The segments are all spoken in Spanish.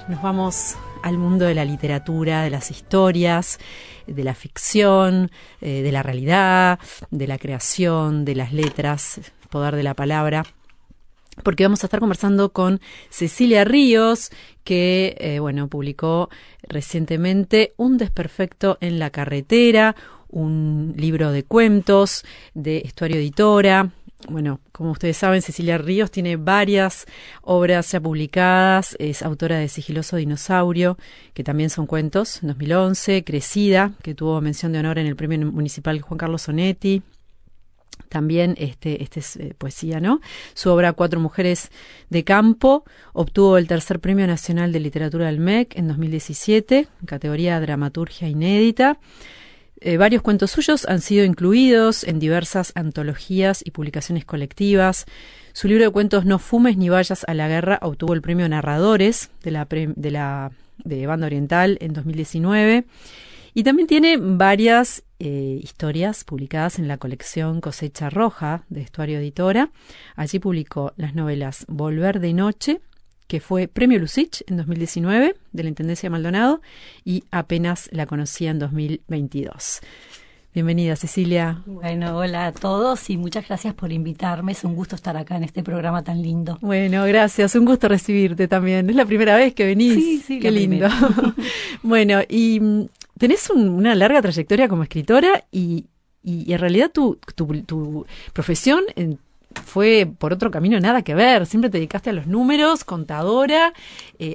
nos vamos al mundo de la literatura, de las historias, de la ficción, de la realidad, de la creación, de las letras, poder de la palabra, porque vamos a estar conversando con Cecilia Ríos, que publicó recientemente Un desperfecto en la carretera, un libro de cuentos de Estuario Editora. Bueno, como ustedes saben, Cecilia Ríos tiene varias obras ya publicadas, es autora de Sigiloso Dinosaurio, que también son cuentos, en 2011, Crecida, que tuvo mención de honor en el Premio Municipal Juan Carlos Onetti. También este es poesía, ¿no? Su obra Cuatro mujeres de campo obtuvo el tercer Premio Nacional de Literatura del MEC en 2017, en categoría Dramaturgia Inédita. Varios cuentos suyos han sido incluidos en diversas antologías y publicaciones colectivas. Su libro de cuentos No fumes ni vayas a la guerra obtuvo el premio Narradores de Banda Oriental en 2019. Y también tiene varias historias publicadas en la colección Cosecha Roja de Estuario Editora. Allí publicó las novelas Volver de Noche, que fue Premio Lucich en 2019 de la Intendencia de Maldonado, y Apenas la conocía en 2022. Bienvenida, Cecilia. Bueno, hola a todos y muchas gracias por invitarme. Es un gusto estar acá en este programa tan lindo. Bueno, gracias. Un gusto recibirte también. Es la primera vez que venís. Sí, qué lindo. Bueno, y tenés una larga trayectoria como escritora y en realidad tu profesión fue por otro camino nada que ver. Siempre te dedicaste a los números, contadora,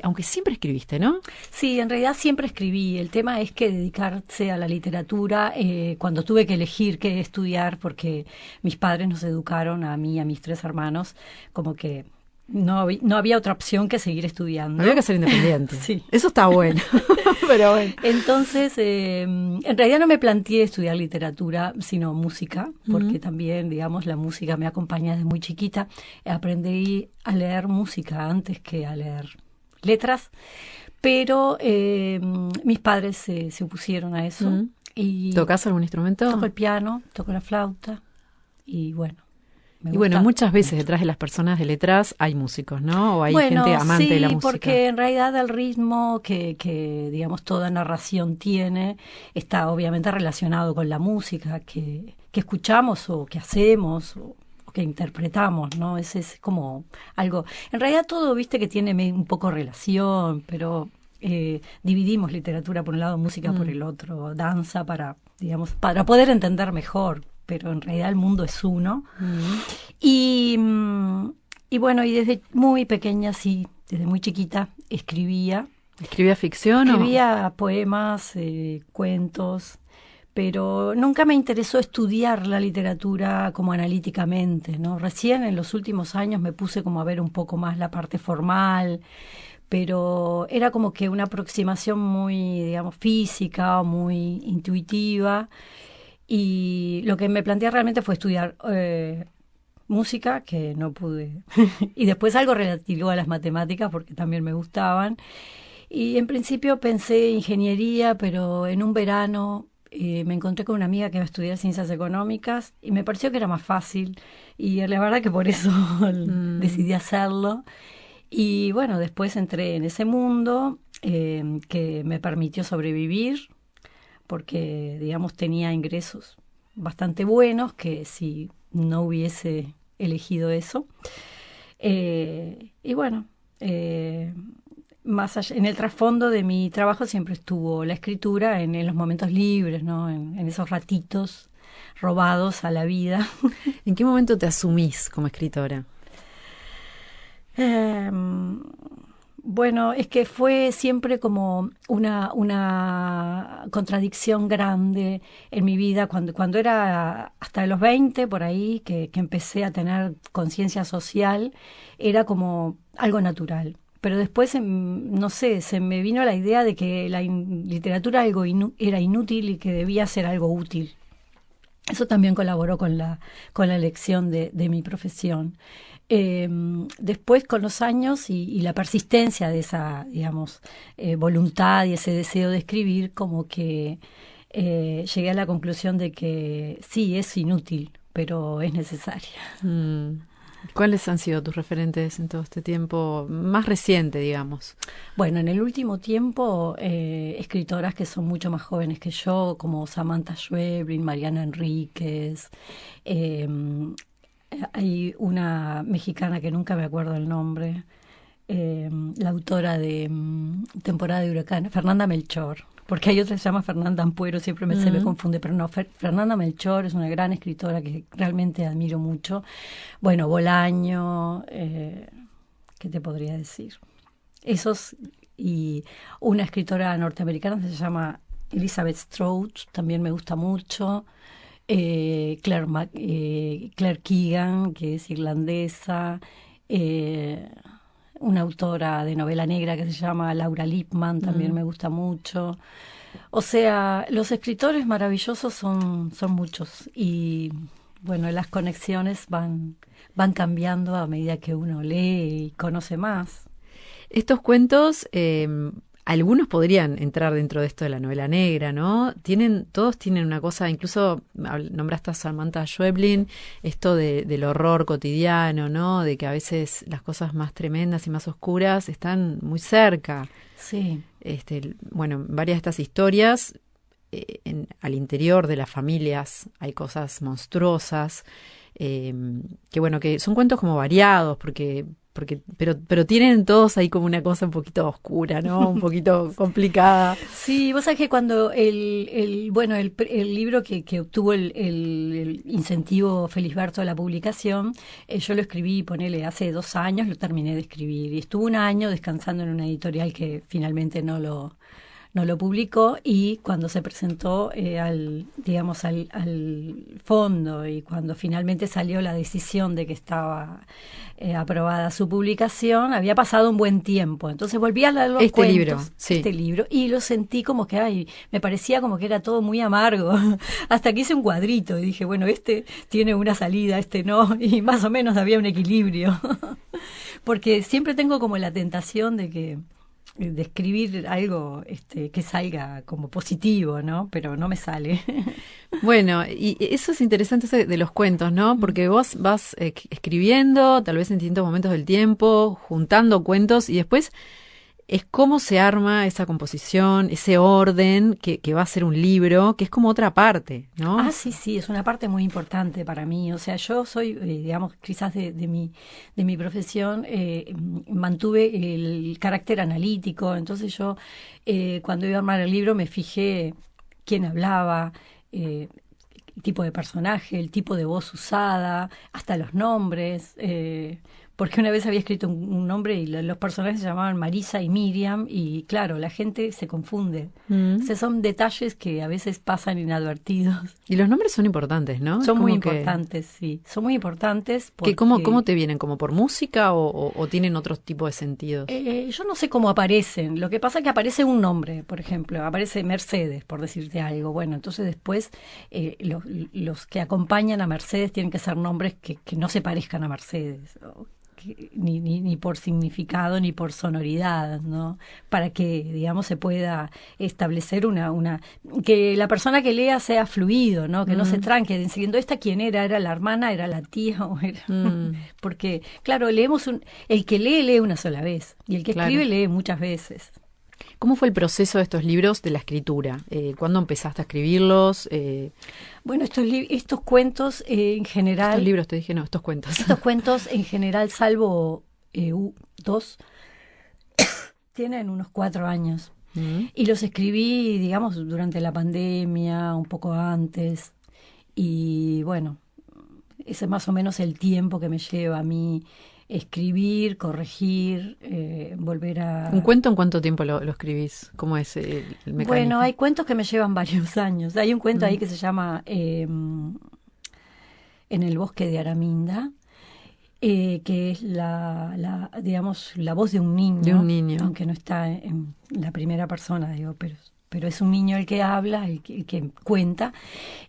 aunque siempre escribiste, ¿no? Sí, en realidad siempre escribí. El tema es que dedicarse a la literatura, cuando tuve que elegir qué estudiar, porque mis padres nos educaron, a mí y a mis tres hermanos, como que no había otra opción que seguir estudiando. Había que ser independiente. Sí. Eso está bueno. Pero bueno. Entonces, en realidad no me planteé estudiar literatura, sino música, porque también, digamos, la música me acompaña desde muy chiquita. Aprendí a leer música antes que a leer letras, pero mis padres se opusieron a eso. Y ¿tocás algún instrumento? Toco el piano, toco la flauta y bueno. Y bueno, muchas veces detrás de las personas de letras hay músicos, ¿no? O hay gente amante de la música. Sí, porque en realidad el ritmo que digamos, toda narración tiene está obviamente relacionado con la música que escuchamos o que hacemos o que interpretamos, ¿no? Ese es como algo... En realidad todo, viste, que tiene un poco relación, pero dividimos literatura por un lado, música por el otro, danza para poder entender mejor. Pero en realidad el mundo es uno. Y bueno, y desde muy pequeña, sí, desde muy chiquita, escribía. ¿Escribía ficción? Escribía poemas, cuentos, pero nunca me interesó estudiar la literatura como analíticamente, ¿no? Recién en los últimos años me puse como a ver un poco más la parte formal, pero era como que una aproximación muy, digamos, física, muy intuitiva. Y lo que me planteé realmente fue estudiar música, que no pude, y después algo relativo a las matemáticas, porque también me gustaban. Y en principio pensé ingeniería, pero en un verano me encontré con una amiga que iba a estudiar ciencias económicas y me pareció que era más fácil. Y la verdad que por eso decidí hacerlo. Y bueno, después entré en ese mundo que me permitió sobrevivir, porque, digamos, tenía ingresos bastante buenos, que si no hubiese elegido eso. Y bueno, más allá, en el trasfondo de mi trabajo siempre estuvo la escritura en los momentos libres, ¿no? En esos ratitos robados a la vida. ¿En qué momento te asumís como escritora? Bueno, es que fue siempre como una contradicción grande en mi vida cuando era hasta los 20, por ahí, que empecé a tener conciencia social, era como algo natural. Pero después, no sé, se me vino la idea de que la literatura era inútil y que debía ser algo útil. Eso también colaboró con la elección de mi profesión. Después, con los años y la persistencia de esa, digamos, voluntad y ese deseo de escribir, como que llegué a la conclusión de que sí, es inútil, pero es necesaria. ¿Cuáles han sido tus referentes en todo este tiempo más reciente, digamos? Bueno, en el último tiempo, escritoras que son mucho más jóvenes que yo, como Samantha Schweblin, Mariana Enríquez. Hay una mexicana que nunca me acuerdo el nombre, la autora de Temporada de Huracanes, Fernanda Melchor. Porque hay otra que se llama Fernanda Ampuero, siempre se me confunde, pero no, Fernanda Melchor es una gran escritora que realmente admiro mucho. Bueno, Bolaño, ¿qué te podría decir? Esos, y una escritora norteamericana que se llama Elizabeth Strout, también me gusta mucho. Claire Keegan, que es irlandesa. Una autora de novela negra que se llama Laura Lippman, también me gusta mucho. O sea, los escritores maravillosos son muchos y, bueno, las conexiones van cambiando a medida que uno lee y conoce más. Estos cuentos, algunos podrían entrar dentro de esto de la novela negra, ¿no? Todos tienen una cosa, incluso nombraste a Samantha Schweblin, esto del horror cotidiano, ¿no? De que a veces las cosas más tremendas y más oscuras están muy cerca. Sí. Bueno, en varias de estas historias, al interior de las familias hay cosas monstruosas, que bueno, que son cuentos como variados, pero tienen todos ahí como una cosa un poquito oscura, ¿no? Un poquito complicada. Sí, vos sabés que cuando el libro que obtuvo el incentivo Felisberto de la publicación, yo lo escribí, ponele, hace 2 años, lo terminé de escribir. Y estuve 1 año descansando en una editorial que finalmente no lo publicó, y cuando se presentó al fondo y cuando finalmente salió la decisión de que estaba aprobada su publicación, había pasado un buen tiempo. Entonces volví a leer los cuentos, este libro, y lo sentí como que, me parecía como que era todo muy amargo. Hasta que hice un cuadrito y dije, bueno, este tiene una salida, este no, y más o menos había un equilibrio. Porque siempre tengo como la tentación de escribir algo que salga como positivo, ¿no? Pero no me sale. Bueno, y eso es interesante de los cuentos, ¿no? Porque vos vas escribiendo, tal vez en distintos momentos del tiempo, juntando cuentos, y después es cómo se arma esa composición, ese orden que va a ser un libro, que es como otra parte, ¿no? Ah, sí, es una parte muy importante para mí. O sea, yo soy, digamos, quizás de mi profesión, mantuve el carácter analítico. Entonces yo, cuando iba a armar el libro, me fijé quién hablaba, el tipo de personaje, el tipo de voz usada, hasta los nombres, porque una vez había escrito un nombre y los personajes se llamaban Marisa y Miriam, y claro, la gente se confunde. O sea, son detalles que a veces pasan inadvertidos. Y los nombres son importantes, ¿no? Son muy importantes, sí. Son muy importantes porque... ¿Cómo te vienen? ¿Como por música o tienen otro tipo de sentidos? Yo no sé cómo aparecen. Lo que pasa es que aparece un nombre, por ejemplo. Aparece Mercedes, por decirte algo. Bueno, entonces después los que acompañan a Mercedes tienen que ser nombres que no se parezcan a Mercedes. Ni por significado ni por sonoridad, ¿no? Para que, digamos, se pueda establecer que la persona que lea sea fluido, ¿no? Que no se tranque diciendo esta quién era la hermana, era la tía o era porque claro, el que lee una sola vez y el que escribe lee muchas veces. ¿Cómo fue el proceso de estos libros de la escritura? ¿Cuándo empezaste a escribirlos? Bueno, estos cuentos en general... Estos libros, te dije, no, estos cuentos. Estos cuentos en general, salvo 2, tienen unos 4 años. Y los escribí, digamos, durante la pandemia, un poco antes. Y bueno, ese es más o menos el tiempo que me lleva a mí escribir, corregir, volver a... ¿Un cuento en cuánto tiempo lo escribís? ¿Cómo es el mecanismo? Bueno, hay cuentos que me llevan varios años. Hay un cuento ahí que se llama En el bosque de Araminda, que es digamos, la voz de un niño. De un niño. Aunque no está en la primera persona, digo, pero es un niño el que habla, el que cuenta.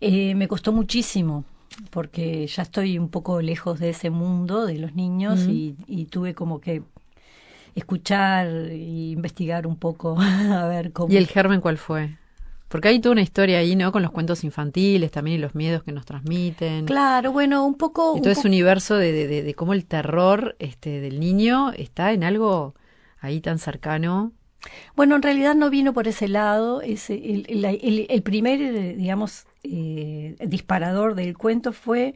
Me costó muchísimo, porque ya estoy un poco lejos de ese mundo de los niños y tuve como que escuchar e investigar un poco a ver cómo... ¿Y el germen cuál fue? Porque hay toda una historia ahí, ¿no? Con los cuentos infantiles también y los miedos que nos transmiten. Claro, bueno, un poco... Y todo ese universo de cómo el terror del niño está en algo ahí tan cercano. Bueno, en realidad no vino por ese lado. El primer, digamos, disparador del cuento fue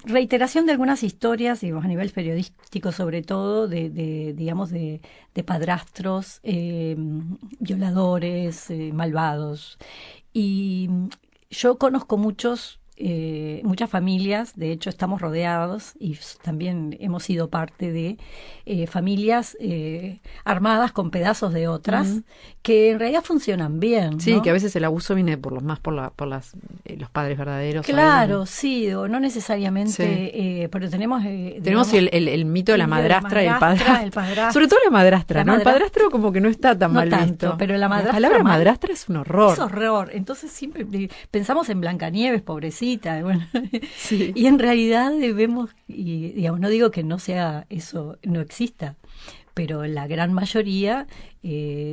reiteración de algunas historias, digamos, a nivel periodístico sobre todo, digamos, de padrastros, violadores, malvados. Y yo conozco muchas familias, de hecho estamos rodeados y también hemos sido parte de familias armadas con pedazos de otras que en realidad funcionan bien. Sí, ¿no? que a veces el abuso viene por los padres verdaderos. Claro, sí, o no necesariamente, sí. Pero tenemos digamos, el mito de la madrastra y el padrastro. Sobre todo la madrastra, ¿no? El padrastro como que no está tan mal visto. Pero la madrastra, palabra madrastra es un horror. Es horror. Entonces siempre pensamos en Blancanieves, pobrecita, bueno. Sí. Y en realidad debemos, y digamos, no digo que no sea eso, no exista, pero la gran mayoría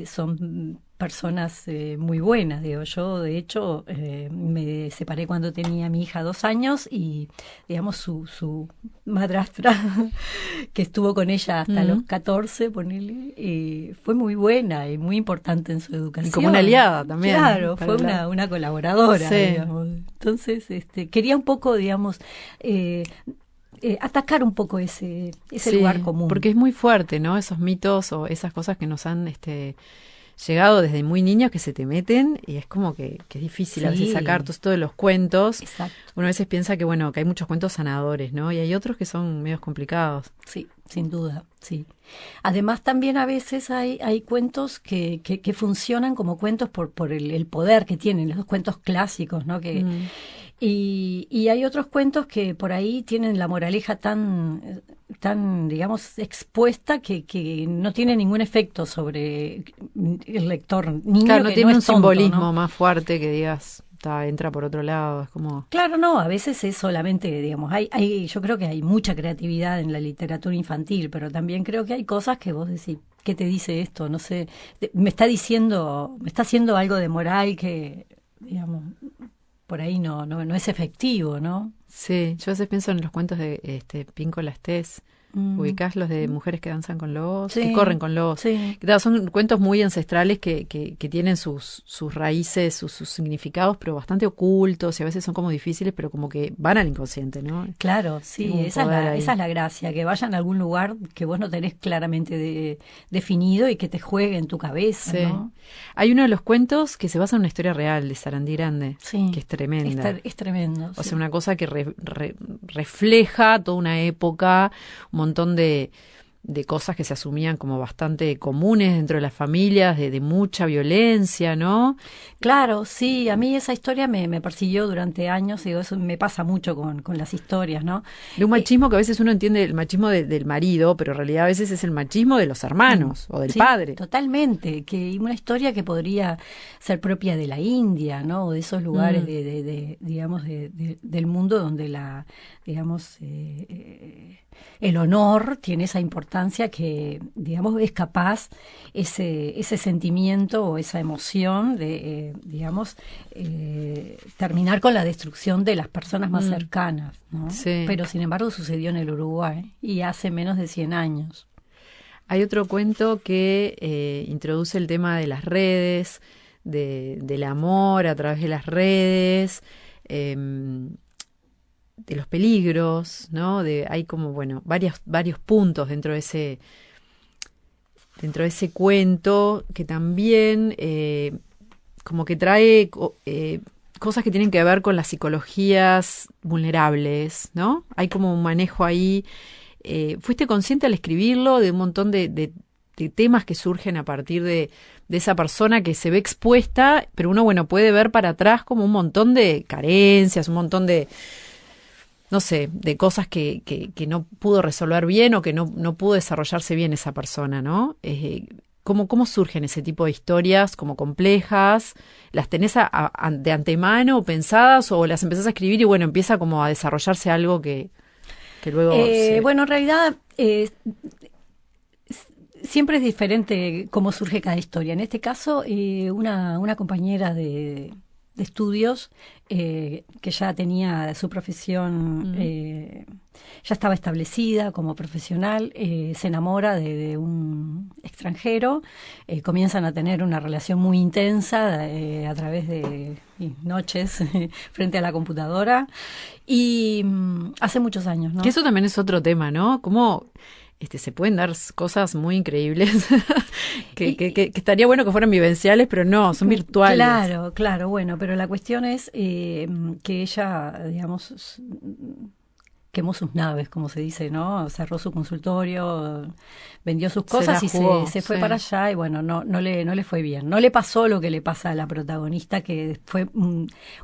son personas muy buenas. Digo, yo de hecho me separé cuando tenía a mi hija 2 años y digamos su madrastra que estuvo con ella hasta los 14, ponele, fue muy buena y muy importante en su educación. Y como una aliada también. Claro, fue una colaboradora, sí. Digamos. Entonces, quería un poco, digamos, atacar un poco ese lugar común. Porque es muy fuerte, ¿no? Esos mitos o esas cosas que nos han llegado desde muy niños que se te meten y es como que es difícil a veces sacar todo de los cuentos. Exacto. Uno a veces piensa que bueno, que hay muchos cuentos sanadores, ¿no? Y hay otros que son medios complicados. Sí, sin duda, sí. Además también a veces hay cuentos que funcionan como cuentos por el poder que tienen, los cuentos clásicos, ¿no? Y hay otros cuentos que por ahí tienen la moraleja tan digamos, expuesta que no tiene ningún efecto sobre el lector. Claro, no tiene un tonto, simbolismo, ¿no? más fuerte que digas, entra por otro lado, es como... Claro, no, a veces es solamente, digamos, yo creo que hay mucha creatividad en la literatura infantil, pero también creo que hay cosas que vos decís, ¿qué te dice esto? No sé, me está haciendo algo de moral que, digamos, por ahí no es efectivo, ¿no? Sí, yo a veces pienso en los cuentos de Pinco Lastés. ¿Ubicás los de mujeres que danzan con lobos? Sí, que corren con lobos. Sí. Son cuentos muy ancestrales que tienen sus raíces, sus significados, pero bastante ocultos y a veces son como difíciles, pero como que van al inconsciente, ¿no? Claro, sí, esa es la gracia, que vayan a algún lugar que vos no tenés claramente definido y que te juegue en tu cabeza, sí. ¿No? Hay uno de los cuentos que se basa en una historia real de Sarandí Grande, sí, que es tremenda. Es tremendo. O sea, una cosa que refleja toda una época, un montón de cosas que se asumían como bastante comunes dentro de las familias, de mucha violencia, ¿no? Claro, sí, a mí esa historia me persiguió durante años y eso me pasa mucho con las historias, ¿no? De un machismo que a veces uno entiende el machismo del marido, pero en realidad a veces es el machismo de los hermanos o del padre. Totalmente, que una historia que podría ser propia de la India, ¿no? O de esos lugares digamos, del mundo donde digamos, el honor tiene esa importancia que, digamos, es capaz ese sentimiento o esa emoción de, digamos, terminar con la destrucción de las personas más cercanas, ¿no? Sí. Pero, sin embargo, sucedió en el Uruguay y hace menos de 100 años. Hay otro cuento que introduce el tema de las redes, del amor a través de las redes, de los peligros, ¿no? Hay como, bueno, varios puntos dentro de ese cuento que también como que trae cosas que tienen que ver con las psicologías vulnerables, ¿no? Hay como un manejo ahí. ¿Fuiste consciente al escribirlo de un montón de temas que surgen a partir de esa persona que se ve expuesta, pero uno, bueno, puede ver para atrás como un montón de carencias, un montón de, no sé, de cosas que no pudo resolver bien o que no pudo desarrollarse bien esa persona, ¿no? ¿Cómo surgen ese tipo de historias como complejas? ¿Las tenés de antemano pensadas o las empezás a escribir y, bueno, empieza como a desarrollarse algo que luego... Bueno, en realidad... siempre es diferente cómo surge cada historia. En este caso, una compañera de estudios que ya tenía su profesión, ya estaba establecida como profesional, se enamora de un extranjero, comienzan a tener una relación muy intensa a través de noches frente a la computadora y hace muchos años, ¿no? Que eso también es otro tema, ¿no? Cómo se pueden dar cosas muy increíbles que estaría bueno que fueran vivenciales, pero no, son virtuales. Claro, bueno, pero la cuestión es que ella, digamos, quemó sus naves, como se dice, ¿no? Cerró su consultorio, vendió sus cosas y se fue para allá y bueno, no le fue bien. No le pasó lo que le pasa a la protagonista, que fue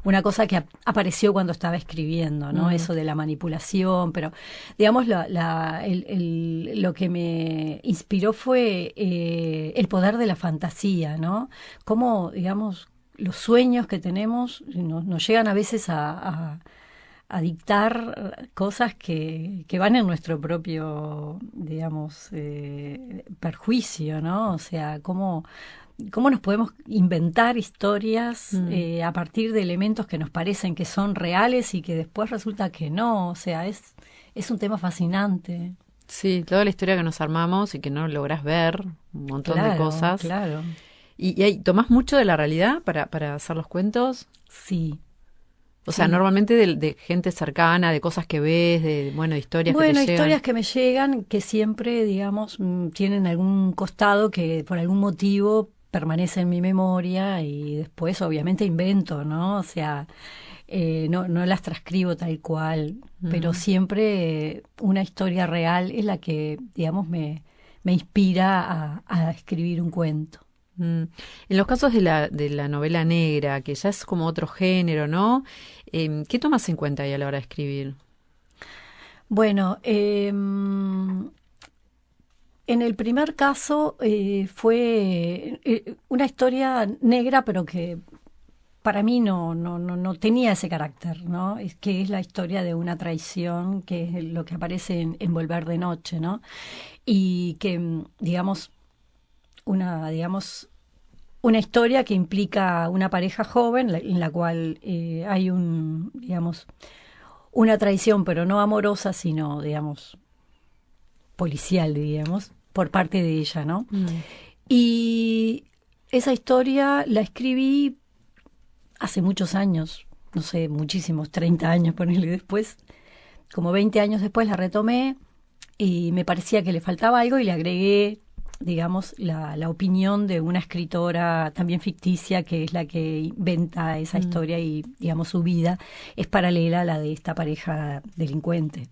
una cosa que apareció cuando estaba escribiendo, ¿no? Eso de la manipulación, pero digamos lo que me inspiró fue el poder de la fantasía, ¿no? Cómo, digamos, los sueños que tenemos nos llegan a veces a dictar cosas que van en nuestro propio, digamos, perjuicio, ¿no? O sea, cómo nos podemos inventar historias a partir de elementos que nos parecen que son reales y que después resulta que no. O sea, es un tema fascinante. Sí, toda la historia que nos armamos y que no lográs ver, un montón de cosas. Claro. ¿Y tomás mucho de la realidad para hacer los cuentos? Sí. O sea, normalmente de gente cercana, de cosas que ves, de historias que te llegan. Bueno, historias que me llegan que siempre, digamos, tienen algún costado que por algún motivo permanece en mi memoria y después obviamente invento, ¿no? O sea, no las transcribo tal cual, pero siempre una historia real es la que, digamos, me inspira a escribir un cuento. En los casos de la novela negra, que ya es como otro género, ¿no? ¿Qué tomas en cuenta ahí a la hora de escribir? Bueno, en el primer caso fue una historia negra, pero que para mí no tenía ese carácter, ¿no? Es que es la historia de una traición, que es lo que aparece en Volver de Noche, ¿no? Y que, digamos, una historia que implica una pareja joven en la cual hay una traición, pero no amorosa, sino, digamos, policial, digamos, por parte de ella, ¿no? Y esa historia la escribí hace muchos años, no sé, muchísimos, 30 años, ponerle después, como 20 años después la retomé y me parecía que le faltaba algo y le agregué, digamos, la opinión de una escritora también ficticia, que es la que inventa esa historia y, digamos, su vida es paralela a la de esta pareja delincuente.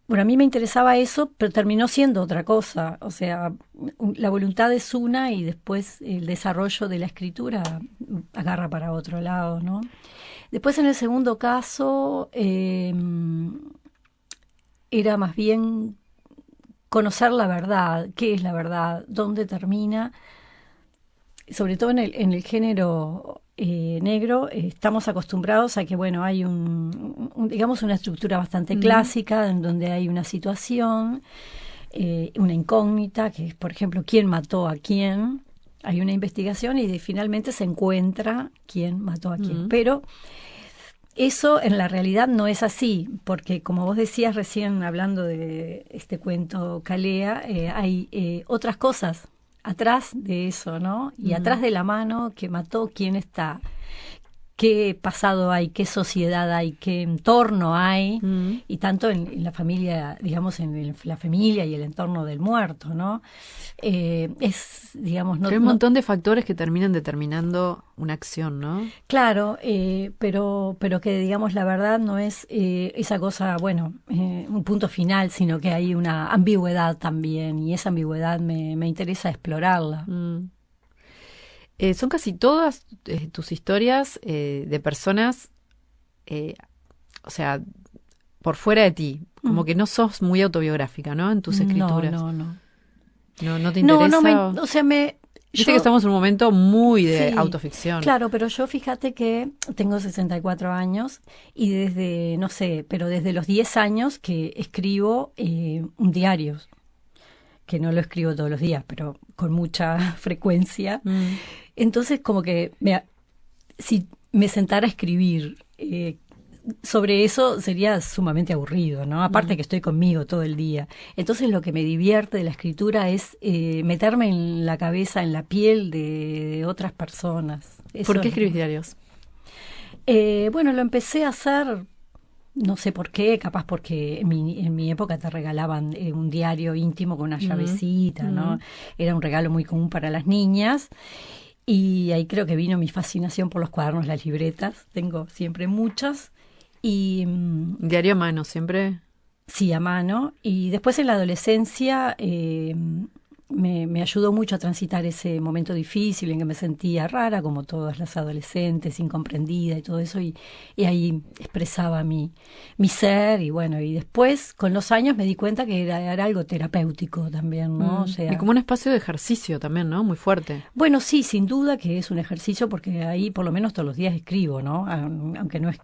Bueno, a mí me interesaba eso, pero terminó siendo otra cosa. O sea, la voluntad es una y después el desarrollo de la escritura agarra para otro lado, ¿no? Después, en el segundo caso, era más bien conocer la verdad, qué es la verdad, dónde termina. Sobre todo en el género negro, estamos acostumbrados a que, bueno, hay digamos, una estructura bastante clásica en donde hay una situación, una incógnita, que es, por ejemplo, quién mató a quién. Hay una investigación y finalmente se encuentra quién mató a quién. Pero eso en la realidad no es así, porque como vos decías recién hablando de este cuento Calea, hay otras cosas atrás de eso, ¿no? Y atrás de la mano que mató, quién está, qué pasado hay, qué sociedad hay, qué entorno hay, y tanto en la familia, digamos, en la familia y el entorno del muerto, ¿no? Es, digamos, no... Hay un montón de factores que terminan determinando una acción, ¿no? Claro, pero que, digamos, la verdad no es esa cosa, bueno, un punto final, sino que hay una ambigüedad también, y esa ambigüedad me interesa explorarla. Son casi todas tus historias de personas, o sea, por fuera de ti, como que no sos muy autobiográfica, ¿no? En tus escrituras. No te interesa. O sea, Viste que estamos en un momento muy de autoficción. Claro, pero yo fíjate que tengo 64 años y desde los 10 años que escribo diarios. que no lo escribo todos los días, pero con mucha frecuencia. Entonces, como que si me sentara a escribir sobre eso sería sumamente aburrido, ¿no? Aparte que estoy conmigo todo el día. Entonces lo que me divierte de la escritura es meterme en la cabeza, en la piel de otras personas. ¿Por qué escribís diarios? Bueno, lo empecé a hacer, no sé por qué, capaz porque en mi época te regalaban un diario íntimo con una llavecita, ¿no? Era un regalo muy común para las niñas. Y ahí creo que vino mi fascinación por los cuadernos, las libretas. Tengo siempre muchas. Y ¿diario a mano siempre? Sí, a mano. Y después en la adolescencia me ayudó mucho a transitar ese momento difícil en que me sentía rara, como todas las adolescentes, incomprendida y todo eso. Y ahí expresaba mi ser. Y bueno, y después con los años me di cuenta que era algo terapéutico también, ¿no? O sea, y como un espacio de ejercicio también, ¿no? Muy fuerte. Bueno, sí, sin duda que es un ejercicio porque ahí por lo menos todos los días escribo, ¿no? Aunque no es...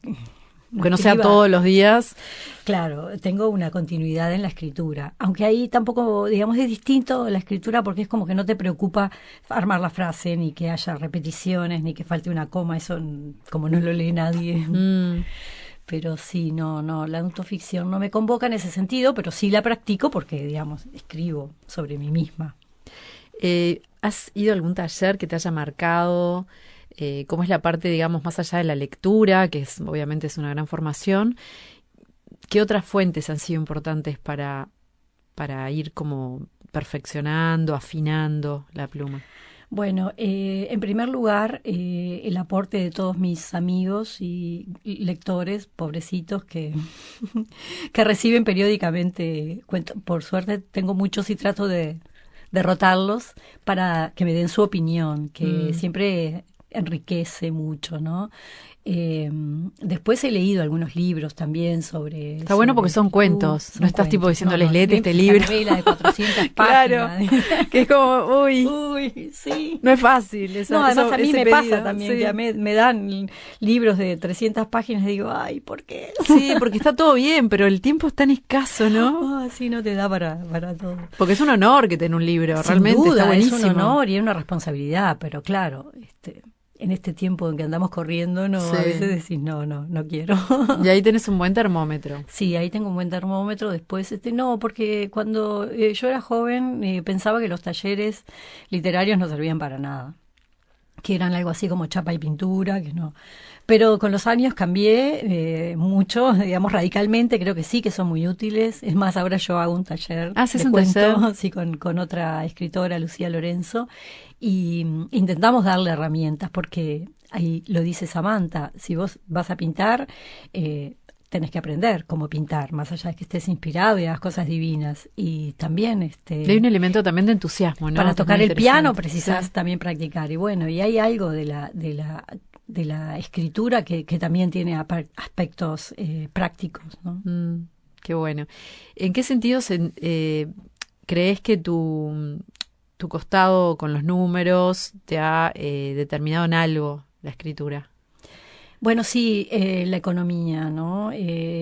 Que no sea todos los días. Claro, tengo una continuidad en la escritura. Aunque ahí tampoco, digamos, es distinto la escritura porque es como que no te preocupa armar la frase, ni que haya repeticiones, ni que falte una coma. Eso como no lo lee nadie. Pero sí, no, la autoficción no me convoca en ese sentido, pero sí la practico porque, digamos, escribo sobre mí misma. ¿Has ido a algún taller que te haya marcado? ¿Cómo es la parte, digamos, más allá de la lectura, que obviamente es una gran formación? ¿Qué otras fuentes han sido importantes para ir como perfeccionando, afinando la pluma? Bueno, en primer lugar, el aporte de todos mis amigos y lectores, pobrecitos, que reciben periódicamente. Por suerte tengo muchos y trato de derrotarlos para que me den su opinión, que siempre enriquece mucho, ¿no? Después he leído algunos libros también sobre... Está bueno porque son cuentos, no estás tipo diciéndoles léete este libro. Una novela de 400 páginas. Claro, que es como, uy, sí. No es fácil. Además a mí me pasa también, sí. Que me dan libros de 300 páginas y digo, ay, ¿por qué? Sí, porque está todo bien, pero el tiempo es tan escaso, ¿no? Sí, no te da para todo. Porque es un honor que tenga un libro, Sin realmente duda, está buenísimo. Es un honor y es una responsabilidad, pero claro, en este tiempo en que andamos corriendo, no, sí. A veces decís, no quiero. Y ahí tenés un buen termómetro. Sí, ahí tengo un buen termómetro. Después, no, porque cuando yo era joven pensaba que los talleres literarios no servían para nada, que eran algo así como chapa y pintura, que no. Pero con los años cambié mucho, digamos, radicalmente. Creo que sí, que son muy útiles. Es más, ahora yo hago un taller de cuento, sí, con otra escritora, Lucía Lorenzo, y intentamos darle herramientas, porque ahí lo dice Samantha, si vos vas a pintar, tenés que aprender cómo pintar, más allá de que estés inspirado y hagas cosas divinas. Y también hay un elemento también de entusiasmo, ¿no? Para tocar el piano precisás también practicar. Y bueno, y hay algo de la escritura que también tiene aspectos prácticos, ¿no? Qué bueno. ¿En qué sentido crees que tu costado con los números te ha determinado en algo la escritura? Bueno, sí, la economía, ¿no?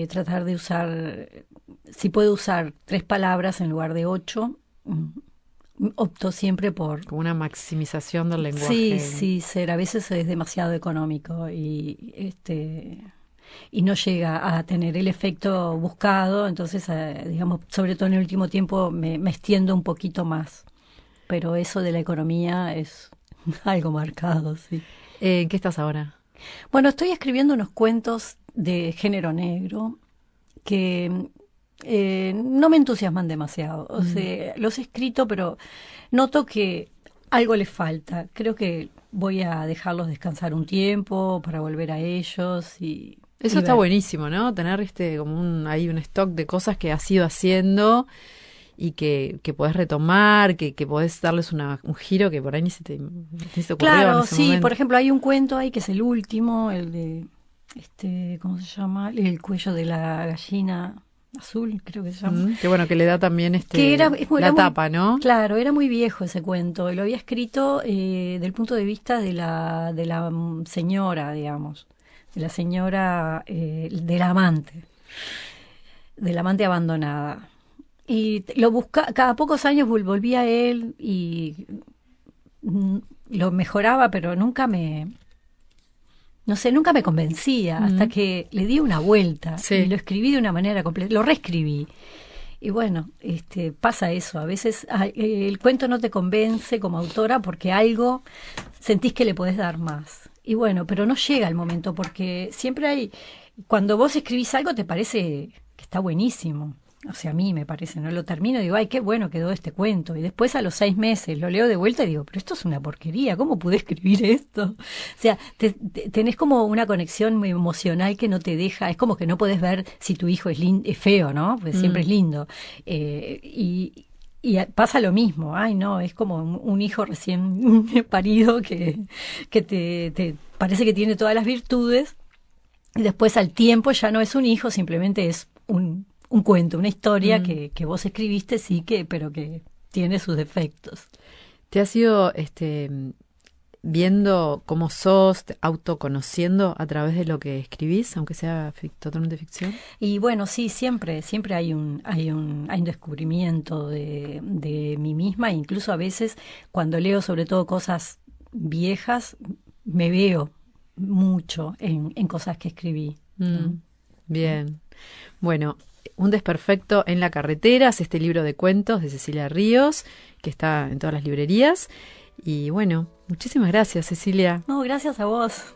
Tratar de usar, si puedo usar 3 palabras en lugar de 8, opto siempre por... Como una maximización del lenguaje. Sí, a veces es demasiado económico y no llega a tener el efecto buscado, entonces, digamos, sobre todo en el último tiempo me extiendo un poquito más. Pero eso de la economía es algo marcado, sí. ¿En qué estás ahora? Bueno, estoy escribiendo unos cuentos de género negro que no me entusiasman demasiado. O sea, los he escrito, pero noto que algo les falta. Creo que voy a dejarlos descansar un tiempo para volver a ellos y... Eso está buenísimo, ¿no? Tener como ahí un stock de cosas que has ido haciendo y que podés retomar, que podés darles un giro que por ahí ni se te ocurrió. Claro, en ese sí, momento. Por ejemplo, hay un cuento ahí que es el último, el de, ¿cómo se llama? El cuello de la gallina azul, creo que se llama. Que bueno, que le da también la tapa, ¿no? Claro, era muy viejo ese cuento, lo había escrito del punto de vista de la señora, digamos, de la señora, de la amante abandonada. Y lo cada pocos años volvía a él y lo mejoraba, pero nunca me convencía, hasta que le di una vuelta y lo escribí de una manera completa, lo reescribí. Y bueno, pasa eso, a veces el cuento no te convence como autora porque algo sentís que le podés dar más. Y bueno, pero no llega el momento, porque siempre cuando vos escribís algo te parece que está buenísimo. O sea, a mí me parece, no lo termino y digo, ay, qué bueno quedó este cuento. Y después a los 6 meses lo leo de vuelta y digo, pero esto es una porquería, ¿cómo pude escribir esto? O sea, tenés como una conexión muy emocional que no te deja, es como que no podés ver si tu hijo es feo, ¿no? Pues siempre es lindo. Y pasa lo mismo, ay no, es como un hijo recién parido que te parece que tiene todas las virtudes y después al tiempo ya no es un hijo, simplemente es un cuento, una historia que vos escribiste, pero que tiene sus defectos. ¿Te has ido viendo cómo sos, autoconociendo a través de lo que escribís, aunque sea totalmente ficción? Y bueno, sí, siempre hay un descubrimiento de mí misma, incluso a veces cuando leo sobre todo cosas viejas, me veo mucho en cosas que escribí. ¿No? Bien. Bueno, Un desperfecto en la carretera es este libro de cuentos de Cecilia Ríos, que está en todas las librerías. Y bueno, muchísimas gracias, Cecilia. No, gracias a vos.